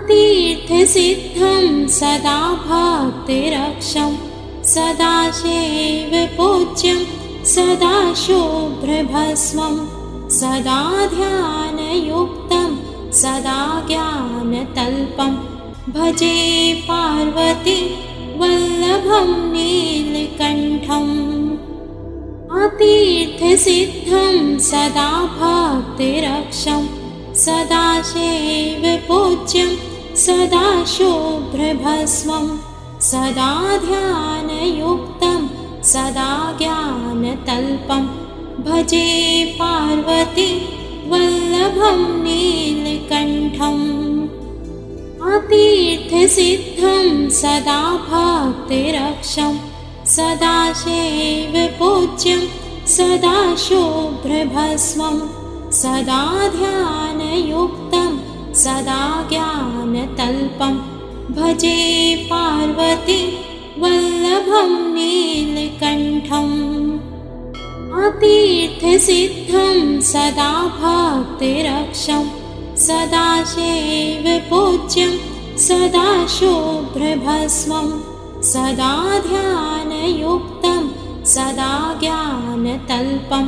तीर्थसिद्धं सदा भक्तिरक्षं सदाशिव पूज्यं सदा शुभ्रभस्मं सदा ध्यानयुक्तं सदा ज्ञानतल्पं भजे पार्वती वल्लभं नीलकण्ठम्। तीर्थसिद्धं सदा भक्तिरक्षं सदाशिव पूज्यं सदा शुभ्रभस्मं सदा ध्यानयुक्तं सदा ज्ञानतल्पं भजे पार्वती वल्लभं नीलकण्ठम्। तीर्थसिद्धं सदा भक्तिरक्षं सदाशिव पूज्यं सदा शुभ्रभस्मं सदा ध्यानयुक्तं सदा ज्ञानतल्पं भजे पार्वती वल्लभं नीलकण्ठम्। तीर्थसिद्धं सदा भक्तिरक्षं सदाशिव पूज्यं सदा शुभ्रभस्मं सदा ध्यानयुक्तं सदा ज्ञानतल्पं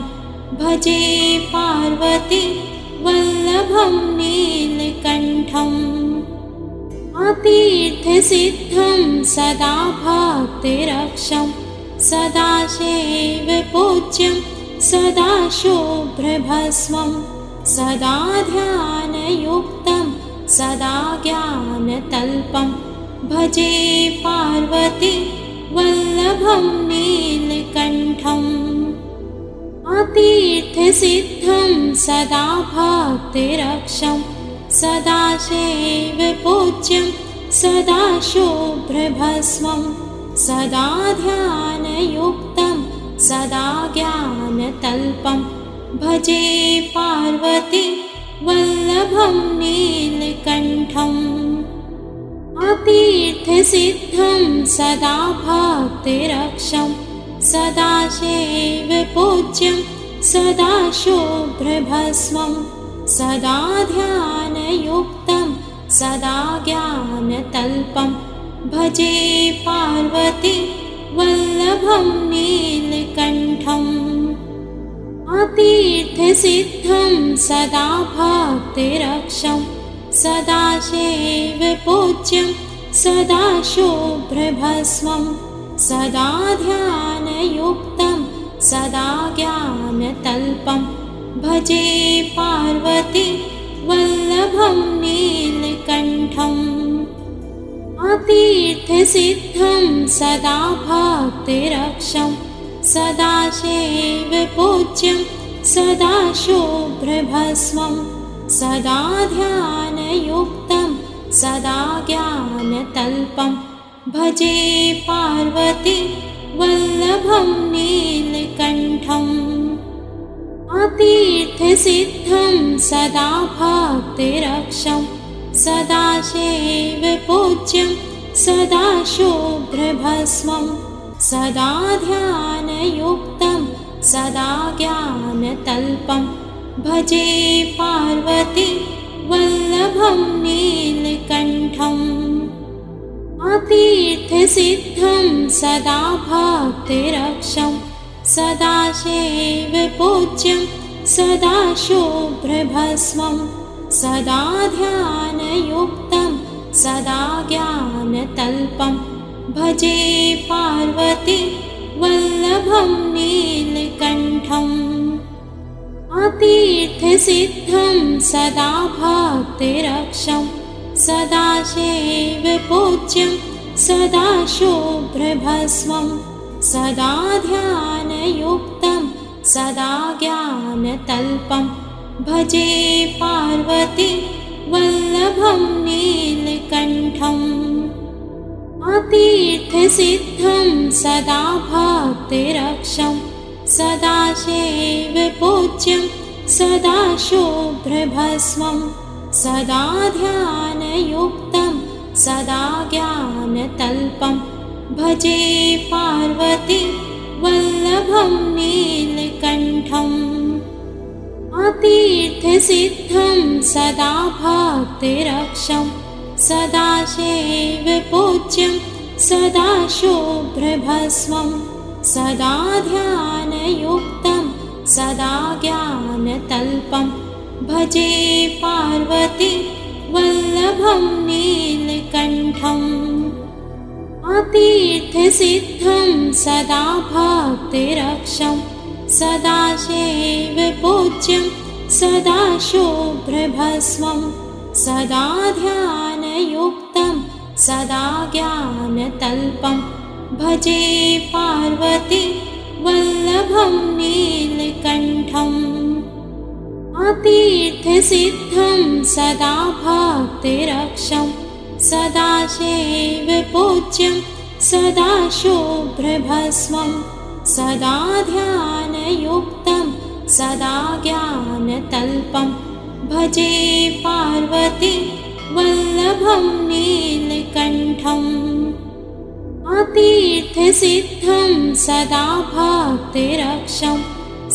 भजे पार्वती वल्लभं नीलकण्ठम्। तीर्थसिद्धं सदा भक्तिरक्षं सदाशिव पूज्यं सदा शुभ्रभस्मं सदा ध्यानयुक्तं सदा ज्ञानतल्पं भजे पार्वती वल्लभं नीलकण्ठम्। तीर्थसिद्धं सदा भक्तिरक्षं सदाशिव पूज्यं सदा शुभ्रभस्मं सदा ध्यानयुक्तं सदा ज्ञानतल्पं भजे पार्वती वल्लभं नीलकण्ठम्। तीर्थसिद्धं सदा भक्तिरक्षं सदाशिव पूज्यं सदा शुभ्रभस्मं सदा ध्यानयुक्तं सदा ज्ञानतल्पं भजे पार्वती वल्लभं नीलकण्ठम्। तीर्थसिद्धं सदा भक्तिरक्षं सदाशिव पूज्यं सदा शुभ्रभस्मं सदा ध्यानयुक्तं सदा ज्ञानतल्पं भजे पार्वती वल्लभं नीलकण्ठम्। तीर्थसिद्धं सदा भक्तिरक्षं सदाशिव पूज्यं सदा शुभ्रभस्मं सदा ध्यानयुक्तं सदा ज्ञानतल्पं भजे पार्वती वल्लभं नीलकण्ठम्। तीर्थसिद्धं सदा भक्तिरक्षं सदाशिव पूज्यं सदा शुभ्रभस्मं सदा ध्यानयुक्तं सदा ज्ञानतल्पं भजे पार्वती वल्लभं नीलकण्ठम्। तीर्थसिद्धं सदा भक्तिरक्षं सदाशिव पूज्यं सदा शुभ्रभस्मं सदा ध्यानयुक्तं सदा ज्ञानतल्पं भजे पार्वती वल्लभं नीलकण्ठम्। तीर्थसिद्धं सदा भक्तिरक्षं सदाशिव पूज्यं सदा शुभ्रभस्मं सदा ध्यानयुक्तं सदा ज्ञानतल्पं भजे पार्वती वल्लभं नीलकण्ठम्। तीर्थसिद्धं सदा भक्तिरक्षं सदाशिव पूज्यं सदा शुभ्रभस्मं सदा ध्यानयुक्तं सदा ज्ञानतल्पं भजे पार्वती वल्लभं नीलकण्ठम्। तीर्थसिद्धं सदा भक्तिरक्षं सदाशिवपूज्यं सदा शुभ्रभस्मं सदा ध्यानयुक्तं सदा ज्ञानतल्पं भजे पार्वती वल्लभं नीलकण्ठम् अतीर्थसिद्धं सदा भक्तिरक्षं सदा शिवपूज्यं सदा शुभ्रभस्मं सदा ध्यानयुक्तं सदा ज्ञानतल्पं भजे पार्वती वल्लभं नीलकण्ठम् अतीर्थसिद्धं सदा भक्तिरक्षं सदा शिवपूज्यं सदा शुभ्रभस्मं सदा ध्यानयुक्तं सदा ज्ञानतल्पं भजे पार्वती वल्लभं नीलकण्ठम् अतीर्थसिद्धं सदा भक्तिरक्षं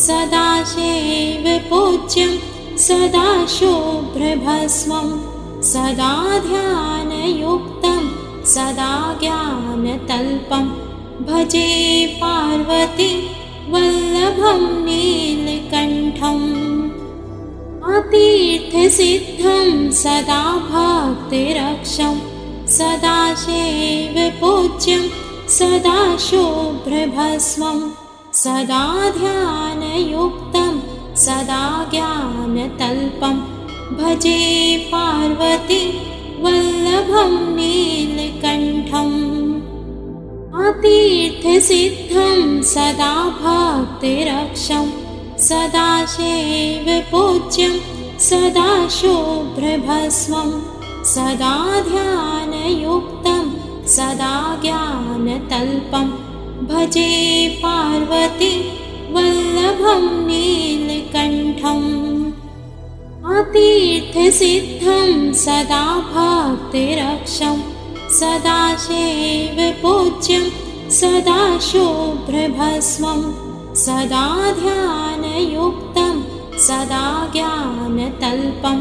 सदा शिवपूज्यं सदा शुभ्रभस्मं सदा ध्यानयुक्तं सदा ज्ञानतल्पं भजे पार्वती वल्लभं नीलकण्ठम् अतीर्थसिद्धं सदा भक्तिरक्षं सदा शिवपूज्यं सदा शुभ्रभस्मं सदा ध्यानयुक्तं सदा ज्ञानतल्पं भजे पार्वती वल्लभं नीलकण्ठम् अतीर्थसिद्धं सदा भक्तिरक्षं सदा शिवपूज्यं सदा शुभ्रभस्मं सदा ध्यानयुक्तं सदा ज्ञानतल्पं भजे पार्वती वल्लभं नीलकण्ठम् अतीर्थसिद्धं सदा भक्तिरक्षं सदा शिवपूज्यं सदा शुभ्रभस्मं सदा ध्यानयुक्तं सदा ज्ञानतल्पं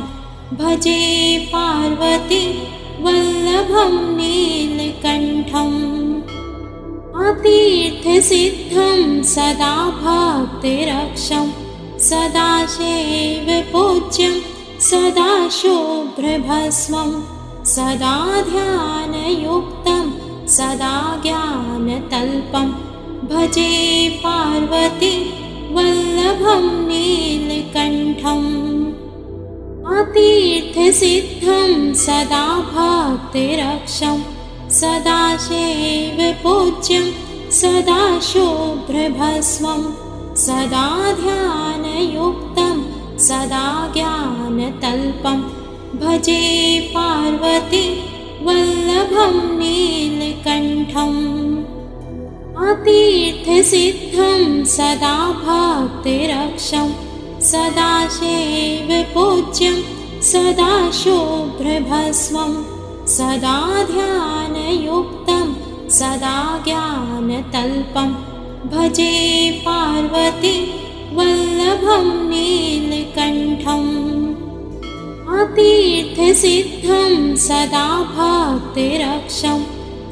भजे पार्वती वल्लभं नीलकण्ठम् अतीर्थसिद्धं सदा भक्तिरक्षं सदा शिवपूज्यं सदा शुभ्रभस्मं सदा ध्यानयुक्तं सदा ज्ञानतल्पं भजे पार्वती वल्लभं नीलकण्ठम् अतीर्थसिद्धं सदा भक्तिरक्षं सदा शिवपूज्यं सदा शुभ्रभस्मं सदा ध्यानयुक्तं सदा ज्ञानतल्पं भजे पार्वती वल्लभं नीलकण्ठम् अतीर्थसिद्धं सदा भक्तिरक्षं सदा शिवपूज्यं सदा शुभ्रभस्मं सदा ध्यानयुक्तं सदा ज्ञानतल्पं भजे पार्वती वल्लभं नीलकण्ठम् अतीर्थसिद्धं सदा भक्तिरक्षं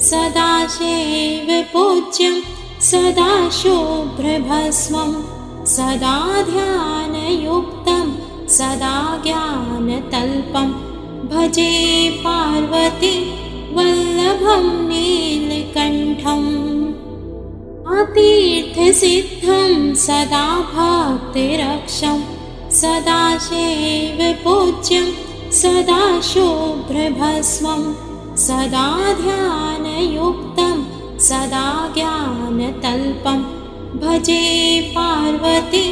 सदा शिवपूज्यं सदा शुभ्रभस्मं सदा ध्यानयुक्तं सदा ज्ञानतल्पं भजे पार्वती वल्लभं नीलकण्ठम् अतीर्थसिद्धं सदा भक्तिरक्षं सदा शिवपूज्यं सदा शुभ्रभस्मं सदा ध्यानयुक्तं सदा ज्ञानतल्पं भजे पार्वती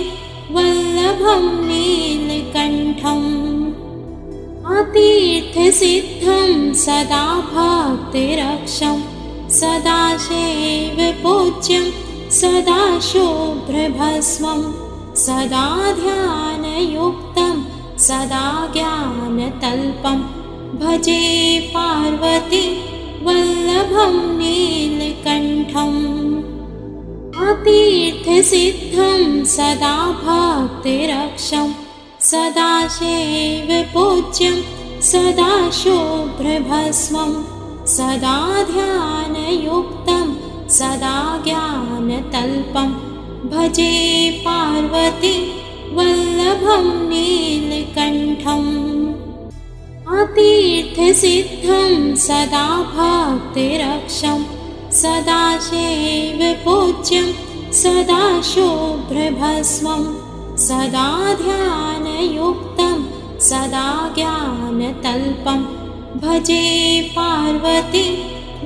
वल्लभं नीलकण्ठम् अतीर्थसिद्धं सदा भक्तिरक्षं सदा शिवपूज्यं सदा शुभ्रभस्मं सदा ध्यानयुक्तं सदा ज्ञानतल्पं भजे पार्वती वल्लभं नीलकण्ठम् अतीर्थसिद्धं सदा भक्तिरक्षं सदा शिवपूज्यं सदा शुभ्रभस्मं सदा ध्यानयुक्तं सदा ज्ञानतल्पं भजे पार्वती वल्लभं नीलकण्ठम् अतीर्थसिद्धं सदा भक्तिरक्षं सदा शैवपूज्यं सदा शुभ्रभस्मं सदा ध्यानयुक्तं सदा ज्ञानतल्पं भजे पार्वती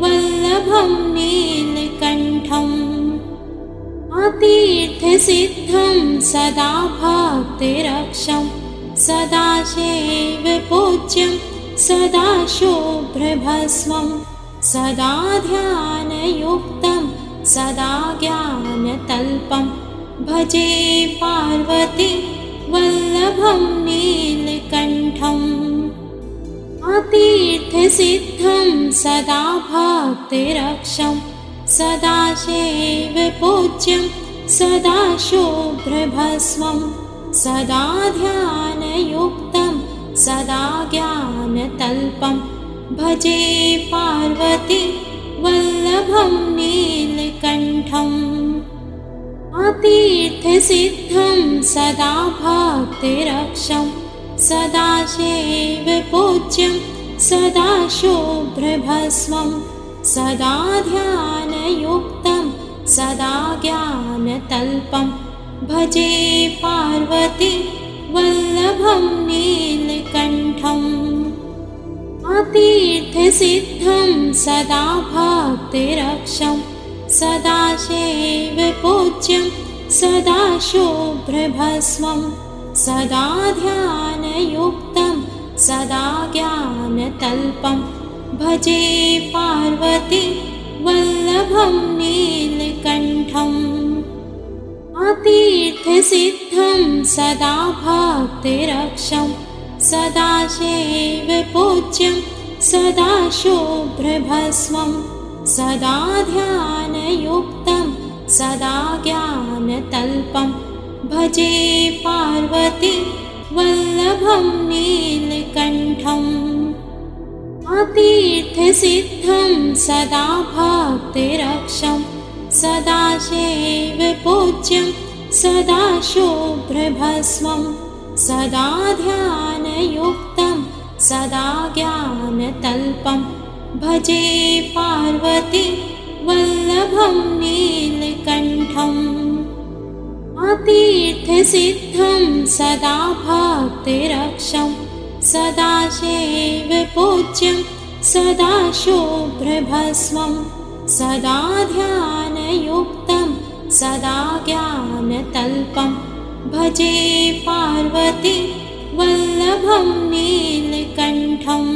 वल्लभं नीलकण्ठम् अतीर्थसिद्धं सदा भक्तिरक्षं सदा शैवपूज्यं सदा शुभ्रभस्मं सदा ध्यानयुक्तं सदा ज्ञानतल्पं भजे पार्वती वल्लभं नीलकण्ठम् अतीर्थसिद्धं सदा भक्तिरक्षं सदा शैवपूज्यं सदा शुभ्रभस्मं सदा ध्यानयुक्तं सदा ज्ञानतल्पं भजे पार्वती वल्लभं नीलकण्ठम् अतीर्थसिद्धं सदा भक्तिरक्षं सदा शैवपूज्यं सदा शुभ्रभस्मं सदा ध्यानयुक्तं सदा ज्ञानतल्पं भजे पार्वती वल्लभं नीलकण्ठम् अतीर्थसिद्धं सदा भक्तिरक्षं सदा शैवपूज्यं सदा शुभ्रभस्मं सदा ध्यानयुक्तं सदा ज्ञानतल्पं भजे पार्वती वल्लभं नीलकण्ठम् अतीर्थसिद्धं सदा भक्तिरक्षं सदा शैवपूज्यं सदा शुभ्रभस्मं सदा ध्यानयुक्तं सदा ज्ञानतल्पं भजे पार्वती वल्लभं नीलकण्ठम् अतीर्थसिद्धं सदा भक्तिरक्षं सदा शैवपूज्यं सदा शुभ्रभस्मं सदा ध्यानयुक्तं सदा ज्ञानतल्पं भजे पार्वती वल्लभं नीलकण्ठम् अतीर्थसिद्धं सदा भक्तिरक्षं सदा शैवपूज्यं सदा शुभ्रभस्मं सदा ध्यानयुक्तं सदा ज्ञानतल्पं भजे पार्वती वल्लभं नीलकण्ठम्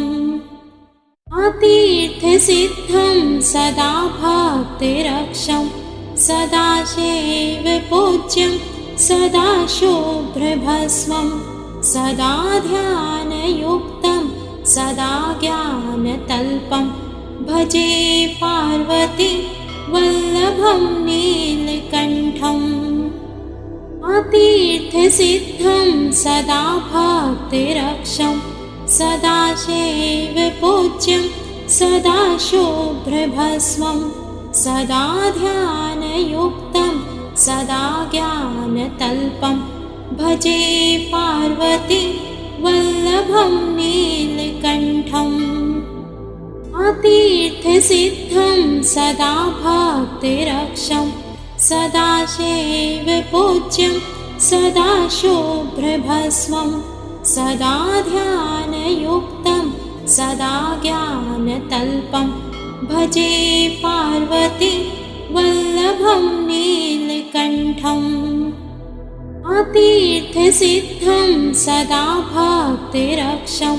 अतीर्थसिद्धं सदा भक्तिरक्षं सदा शैवपूज्यं सदा शुभ्रभस्मं सदा ध्यानयुक्तं सदा ज्ञानतल्पं भजे पार्वती वल्लभं नीलकण्ठम् अतीर्थसिद्धं सदा भक्तिरक्षं सदा शैवपूज्यं सदा शुभ्रभस्मं सदा ध्यानयुक्तं सदा ज्ञानतल्पं भजे पार्वती वल्लभं नीलकण्ठम् अतीर्थसिद्धं सदा भक्तिरक्षं सदा शैवपूज्यं सदा शुभ्रभस्मं सदा ध्यानयुक्तं सदा ज्ञानतल्पं भजे पार्वती वल्लभं नीलकण्ठम् अतीर्थसिद्धं सदा भक्तिरक्षं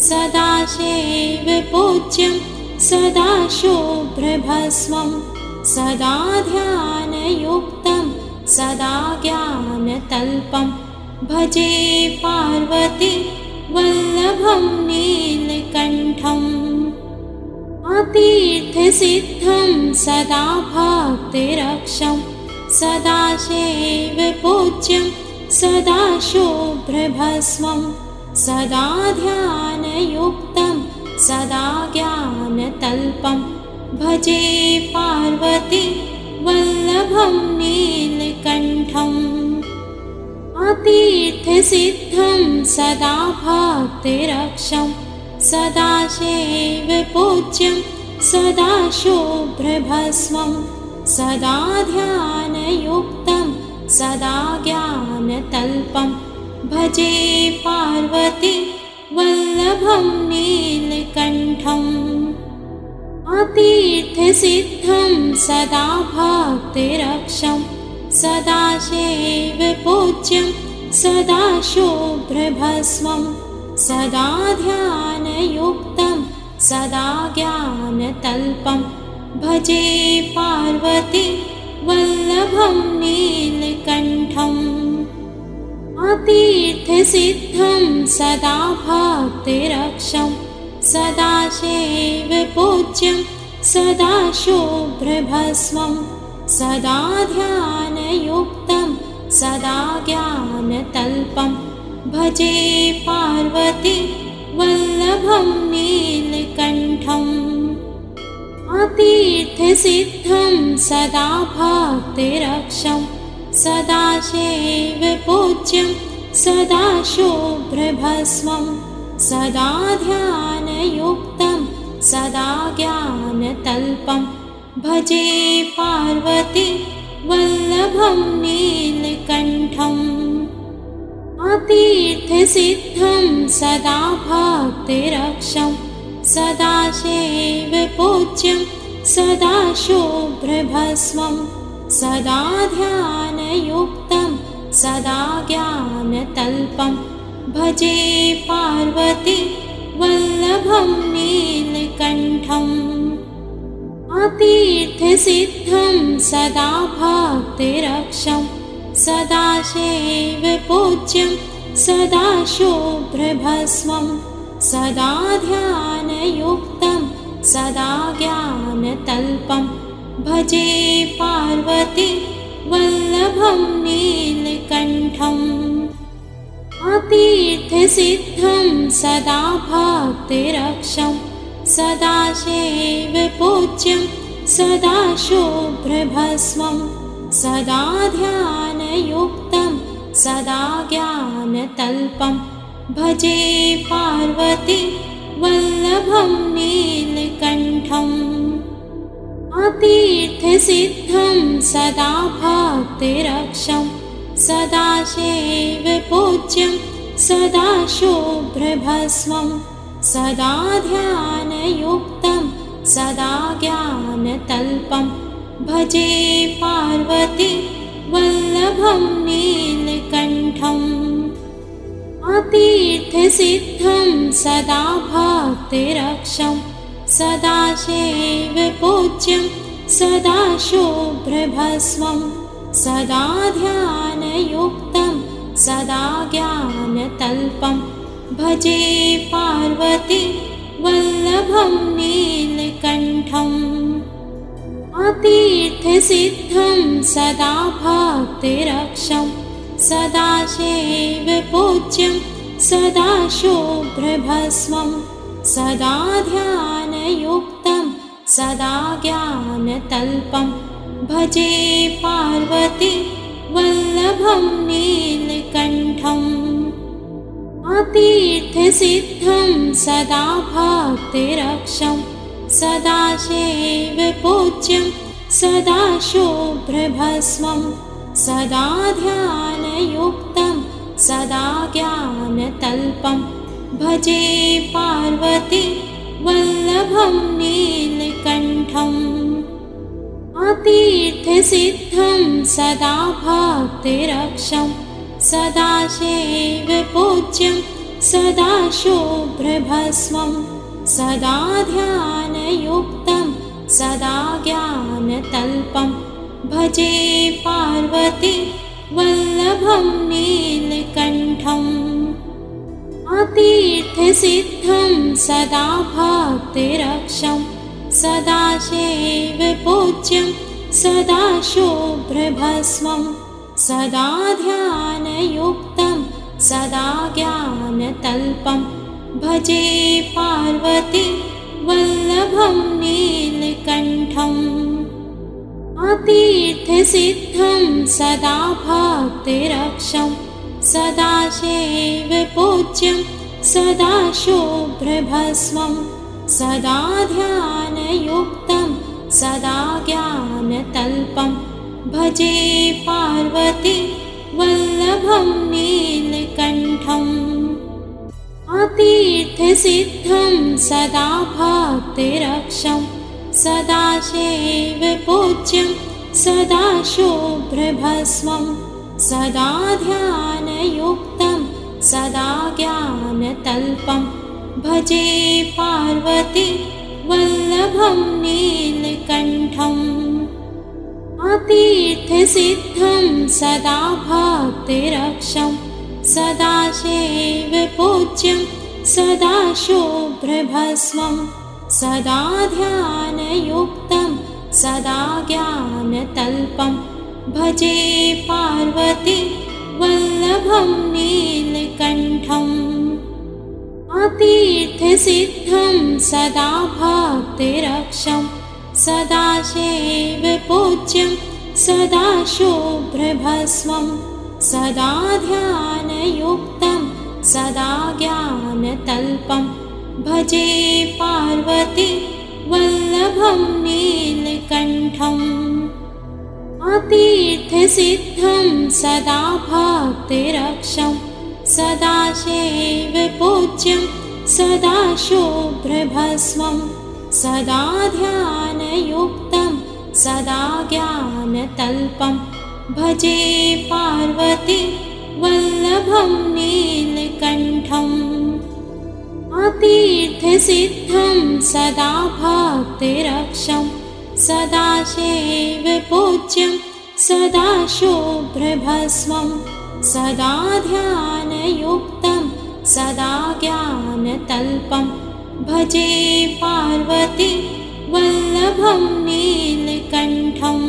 सदा शैवपूज्यं सदा शुभ्रभस्मं सदा ध्यानयुक्तं सदा ज्ञानतल्पं भजे पार्वती वल्लभं नीलकण्ठम् अतीर्थसिद्धं सदा भक्तिरक्षं सदा शैवपूज्यं सदा शुभ्रभस्मं सदा ध्यानयुक्तं ध्यानयुक्तं सदा ज्ञानतल्पं भजे पार्वती वल्लभं नीलकण्ठम् अतीर्थसिद्धं सदा भक्तिरक्षं सदा शैवपूज्यं सदा शुभ्रभस्मं सदा ध्यानयुक्तं सदा ज्ञानतल्पं भजे पार्वती वल्लभं नीलकण्ठम् अतीर्थसिद्धं सदा भक्तिरक्षं सदा शैवपूज्यं सदा शुभ्रभस्मं सदा ध्यानयुक्तं सदा ज्ञानतल्पं भजे पार्वती वल्लभं नीलकण्ठम् अतीर्थसिद्धं सदा भक्तिरक्षं सदा शैवपूज्यं सदा शुभ्रभस्मं सदा ध्यानयुक्तं सदा ज्ञानतल्पं भजे पार्वती वल्लभं नीलकण्ठम् अतीर्थसिद्धं सदा भक्तिरक्षं सदा शैवपूज्यं सदा शुभ्रभस्मं सदा ध्यानयुक्तं सदा ज्ञानतल्पं भजे पार्वती वल्लभं नीलकण्ठम् अतीर्थसिद्धं सदा भक्तिरक्षं सदा शैवपूज्यं सदा शुभ्रभस्मं सदा ध्यानयुक्तं सदा ज्ञानतल्पं भजे पार्वती वल्लभं नीलकण्ठम् अतीर्थसिद्धं सदा भक्तिरक्षं सदा शैवपूज्यं सदा शुभ्रभस्मं सदा ध्यानयुक्तं सदा ज्ञानतल्पं भजे पार्वती वल्लभं नीलकण्ठम् अतीर्थसिद्धं सदा भक्तिरक्षं सदा शैवपूज्यं सदा शुभ्रभस्मं सदा ध्यानयुक्तं सदा ज्ञानतल्पं भजे पार्वती वल्लभं नीलकण्ठम् अतीर्थसिद्धं सदा भक्तिरक्षं सदा शैवपूज्यं सदा शुभ्रभस्मं सदा ध्यानयुक्तं सदा ज्ञानतल्पं भजे पार्वती वल्लभं नीलकण्ठम् अतीर्थसिद्धं सदा भक्तिरक्षं सदा शैवपूज्यं सदा शुभ्रभस्मं सदा ध्यानयुक्तं सदा ज्ञानतल्पं भजे पार्वती वल्लभं नीलकण्ठम् अतीर्थसिद्धं सदा भक्तिरक्षं सदा शैवपूज्यं सदा शुभ्रभस्मं सदा ध्यानयुक्तं सदा ज्ञानतल्पं भजे पार्वती वल्लभं नीलकण्ठम् अतीर्थसिद्धं सदा भक्तिरक्षं सदा शैवपूज्यं सदा शुभ्रभस्मं सदा ध्यानयुक्तं सदा ज्ञानतल्पं भजे पार्वती वल्लभं नीलकण्ठम् अतीर्थसिद्धं सदा भक्तिरक्षं सदा शैवपूज्यं सदा शुभ्रभस्मं सदा ध्यानयुक्तं सदा ज्ञानतल्पं भजे पार्वती वल्लभं नीलकण्ठम् अतीर्थसिद्धं सदा भक्तिरक्षं सदा शैवपूज्यं सदा शुभ्रभस्मं सदा ध्यानयुक्तं सदा ज्ञानतल्पं भजे पार्वती वल्लभं नीलकण्ठम् अतीर्थसिद्धं सदा भक्तिरक्षं सदा शैवपूज्यं सदा शुभ्रभस्मं सदा ध्यानयुक्तं सदा ज्ञानतल्पं भजे पार्वती वल्लभं नीलकण्ठम् अतीर्थसिद्धं सदा भक्तिरक्षं सदा शैवपूज्यं सदा शुभ्रभस्मं सदा ध्यानयुक्तं सदा ज्ञानतल्पं भजे पार्वती वल्लभं नीलकण्ठम् अतीर्थसिद्धं सदा भक्तिरक्षं सदा शैवपूज्यं सदा शुभ्रभस्मं सदा ध्यानयुक्तं सदा ज्ञानतल्पं भजे पार्वती वल्लभं नीलकण्ठम् अतीर्थसिद्धं सदा भक्तिरक्षं सदा शैवपूज्यं सदा शुभ्रभस्मं सदा ध्यानयुक्तं सदा ज्ञानतल्पं भजे पार्वती वल्लभं नीलकण्ठम् अतीर्थसिद्धं सदा भक्तिरक्षं सदा शैवपूज्यं सदा शुभ्रभस्मं सदा ध्यानयुक्तं सदा ज्ञानतल्पं भजे पार्वती वल्लभं नीलकण्ठम् अतीर्थसिद्धं सदा भक्तिरक्षं सदा शैवपूज्यं सदा शुभ्रभस्मं सदा ध्यानयुक्तं सदा ज्ञानतल्पं भजे पार्वती वल्लभं नीलकण्ठम्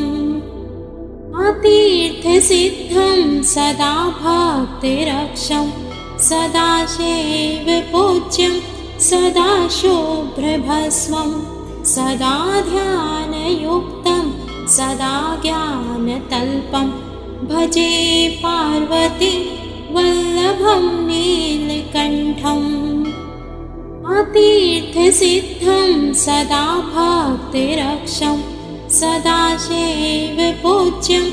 अतीर्थसिद्धं सदा भक्तिरक्षं सदा शैवपूज्यं सदा शुभ्रभस्मं सदा ध्यानयुक्तं सदा ज्ञानतल्पं भजे पार्वती वल्लभं नीलकण्ठम् अतीर्थसिद्धं सदा भक्तिरक्षं सदा शैवपूज्यं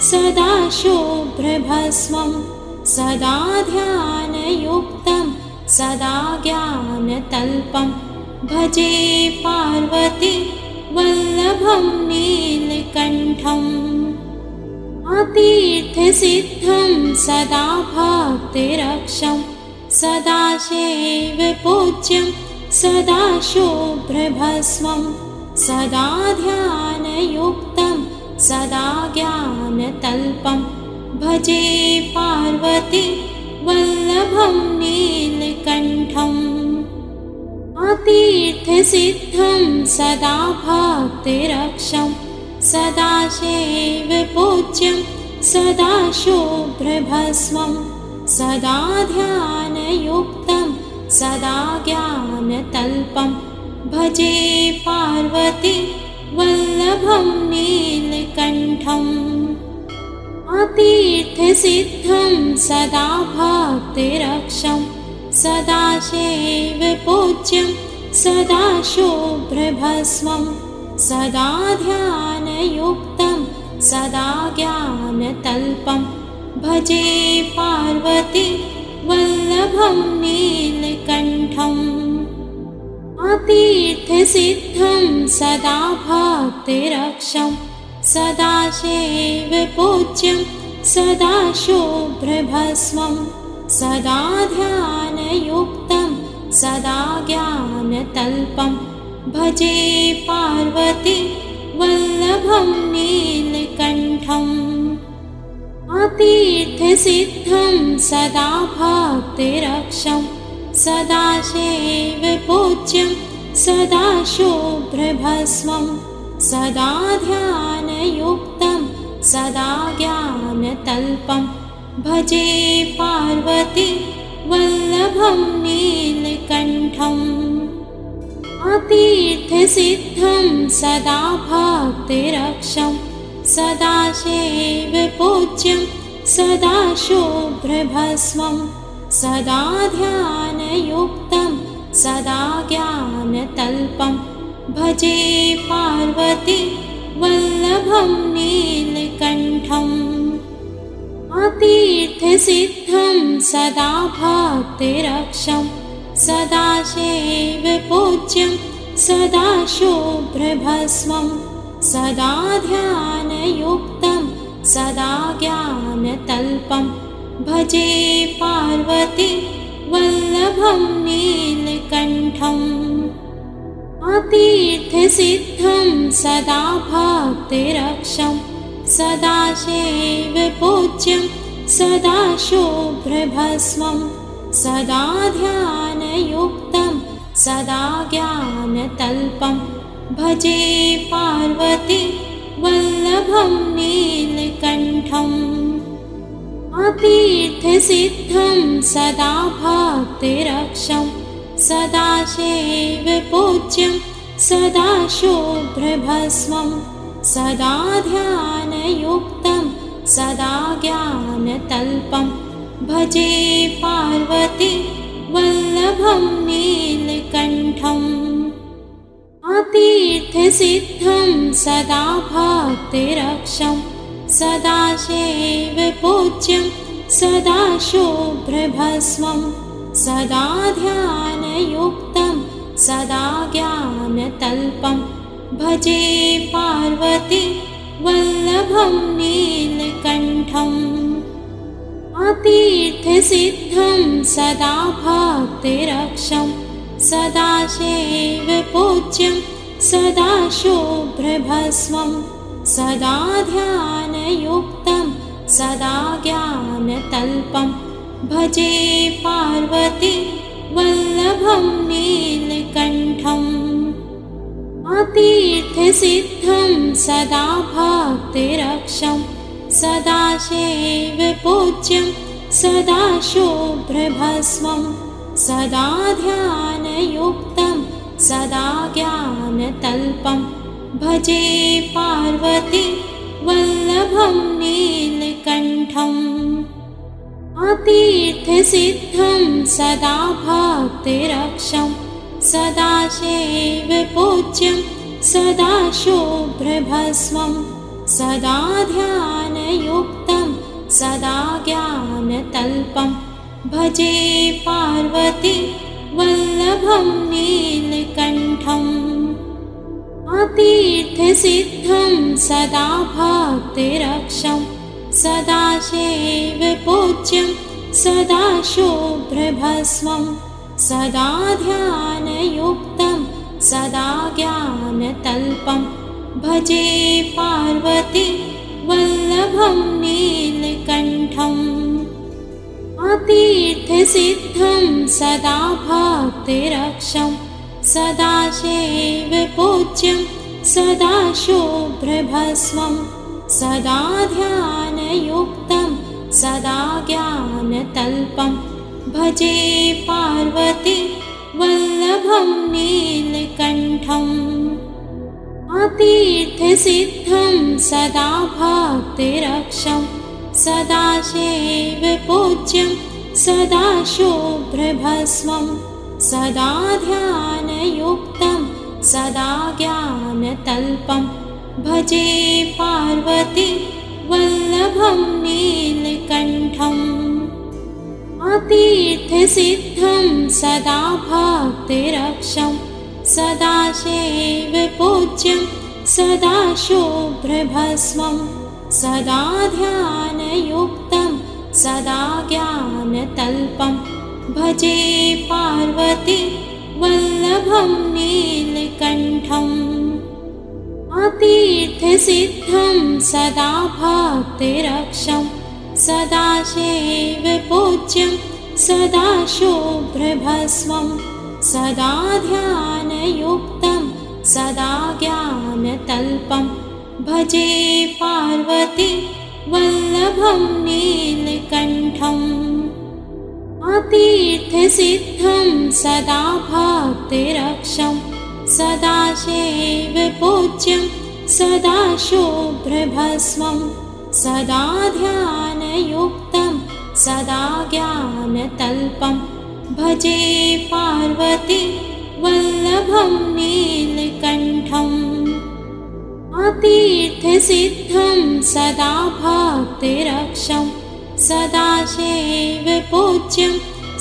सदा शुभ्रभस्मं सदा ध्यानयुक्तं सदा ज्ञानतल्पं भजे पार्वती वल्लभं नीलकण्ठम् अतीर्थसिद्धं सदा भक्तिरक्षं सदा शैवपूज्यं सदा शुभ्रभस्मं सदा ध्यानयुक्तं सदा ज्ञानतल्पं भजे पार्वती वल्लभं नीलकण्ठम् अतीर्थसिद्धं सदा भक्तिरक्षं सदा शैवपूज्यं सदा शुभ्रभस्मं सदा ध्यानयुक्तं सदा ज्ञानतल्पं भजे पार्वती वल्लभं नीलकण्ठम् अतीर्थसिद्धं सदा भक्तिरक्षं सदा शैवपूज्यं सदा शुभ्रभस्मं सदा ध्यानयुक्तं सदा ज्ञानतल्पं भजे पार्वती वल्लभं नीलकण्ठम् अतीर्थसिद्धं सदा भक्तिरक्षं सदा शैवपूज्यं सदा शुभ्रभस्मं सदा ध्यानयुक्तं सदा ज्ञानतल्पं भजे पार्वती वल्लभं नीलकण्ठम् अतीर्थसिद्धं सदा भक्तिरक्षं सदा शैवपूज्यं सदा शुभ्रभस्मं सदा ध्यानयुक्तं सदा ज्ञानतल्पं भजे पार्वती वल्लभं नीलकण्ठम् अतीर्थसिद्धं सदा भक्तिरक्षं सदा सेव्यपूज्यं सदा शुभ्रभस्मं सदा ध्यानयुक्तं सदा ज्ञानतल्पं भजे पार्वती वल्लभं नीलकण्ठम् अतीर्थसिद्धं सदा भक्तिरक्षं सदा सेव्यपूज्यं सदा शुभ्रभस्मं सदा ध्यानयुक्तं सदा ज्ञानतल्पं भजे पार्वती वल्लभं नीलकण्ठम् अतीर्थसिद्धं सदा भक्तिरक्षं सदा सेव्यपूज्यं सदा शुभ्रभस्मं सदा ध्यानयुक्तं सदा ज्ञानतल्पं भजे पार्वती वल्लभं नीलकण्ठम् अतीर्थसिद्धं सदा भक्तिरक्षं सदा सेव्यपूज्यं सदा शुभ्रभस्मं सदा ध्यानयुक्तं सदा ज्ञानतल्पं भजे पार्वती वल्लभं नीलकण्ठम् अतीर्थसिद्धं सदा भक्तिरक्षं सदा सेव्यपूज्यं सदा शुभ्रभस्मं सदा ध्यानयुक्तं सदा ज्ञानतल्पं भजे पार्वती वल्लभं नीलकण्ठम् अतीर्थसिद्धं सदा भक्तिरक्षं सदा सेव्यपूज्यं सदा शुभ्रभस्मं सदा ध्यानयुक्तं सदा ज्ञानतल्पं भजे पार्वती वल्लभं नीलकण्ठम् अतीर्थसिद्धं सदा भक्तिरक्षं सदा सेव्यपूज्यं सदा शुभ्रभस्मं सदा ध्यानयुक्तं सदा ज्ञानतल्पं भजे पार्वती वल्लभं नीलकण्ठम् अतीर्थसिद्धं सदा भक्तिरक्षं सदा सेव्यपूज्यं सदा शुभ्रभस्मं सदा ध्यानयुक्तं सदा ज्ञानतल्पं भजे पार्वती वल्लभं नीलकण्ठम् अतीर्थसिद्धं सदा भक्तिरक्षं सदा सेव्यपूज्यं सदा शुभ्रभस्मं सदा ध्यानयुक्तं सदा ज्ञानतल्पं भजे पार्वती वल्लभं नीलकण्ठम् अतीर्थसिद्धं सदा भक्तिरक्षं सदा सेव्यपूज्यं सदा शुभ्रभस्मं सदा ध्यानयुक्तं सदा ज्ञानतल्पं भजे पार्वती वल्लभं नीलकण्ठम् अतीर्थसिद्धं सदा भक्तिरक्षं सदा सेव्यपूज्यं सदा शुभ्रभस्मं सदा ध्यानयुक्तं सदा ज्ञानतल्पं भजे पार्वती वल्लभं नीलकण्ठम् अतीर्थसिद्धं सदा भक्तिरक्षं सदा सेव्यपूज्यं सदा शुभ्रभस्मं सदा ध्यानयुक्तं सदा ज्ञानतल्पं भजे पार्वती वल्लभं नीलकण्ठम् अतीर्थसिद्धं सदा भक्तिरक्षं सदा सेव्यपूज्यं सदा शुभ्रभस्मं सदा ध्यानयुक्तं सदा ज्ञानतल्पं भजे पार्वती वल्लभं नीलकण्ठम् अतीर्थसिद्धं सदा भक्तिरक्षं सदाशिव पूज्यं सदा शुभ्रभस्मं सदा ध्यानयुक्तं सदा ज्ञानतल्पं भजे पार्वती वल्लभं नीलकण्ठम् अतीर्थसिद्धं सदा भक्तिरक्षं सदाशिव पूज्यं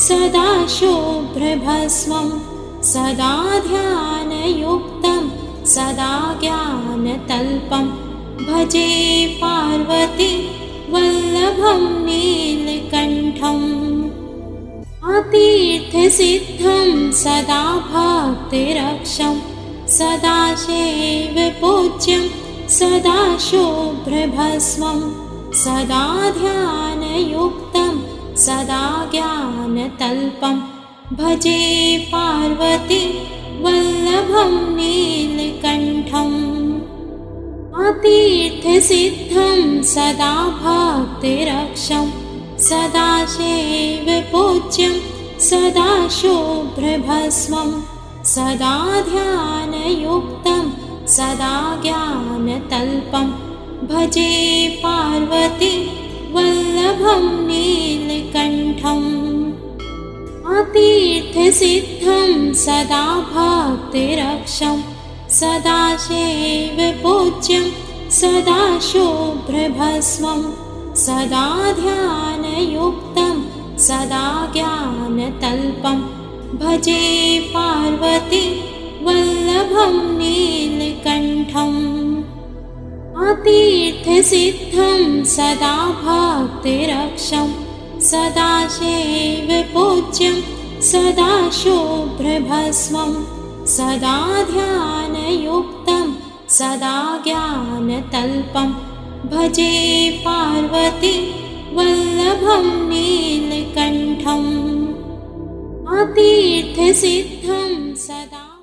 सदा शुभ्रभस्मं सदा ध्यानयुक्तं सदा ज्ञानतल्पं भजे पार्वती वल्लभं नीलकण्ठम् अतीर्थसिद्धं सदा भक्तिरक्षं सदाशिव पूज्यं सदा शुभ्रभस्मं सदा ध्यानयुक्तं सदा ज्ञानतल्पं भजे पार्वती वल्लभं नीलकण्ठम् अतीर्थसिद्धं सदा भक्तिरक्षं सदाशिव पूज्यं सदा शुभ्रभस्मं सदा ध्यानयुक्तं सदा ज्ञानतल्पं भजे पार्वती वल्लभं नीलकण्ठम् अतीर्थसिद्धं सदा भक्तिरक्षं सदाशिव पूज्यं सदा शुभ्रभस्मं सदा ध्यानयुक्तं सदा ज्ञानतल्पं भजे पार्वती वल्लभं नीलकण्ठम् अतीर्थसिद्धं सदा भक्तिरक्षं सदाशिव पूज्यं सदा शुभ्रभस्मं सदा ध्यानयुक्तं सदा ज्ञानतल्पं भजे पार्वती वल्लभं नीलकण्ठम् अतीर्थसिद्धं सदा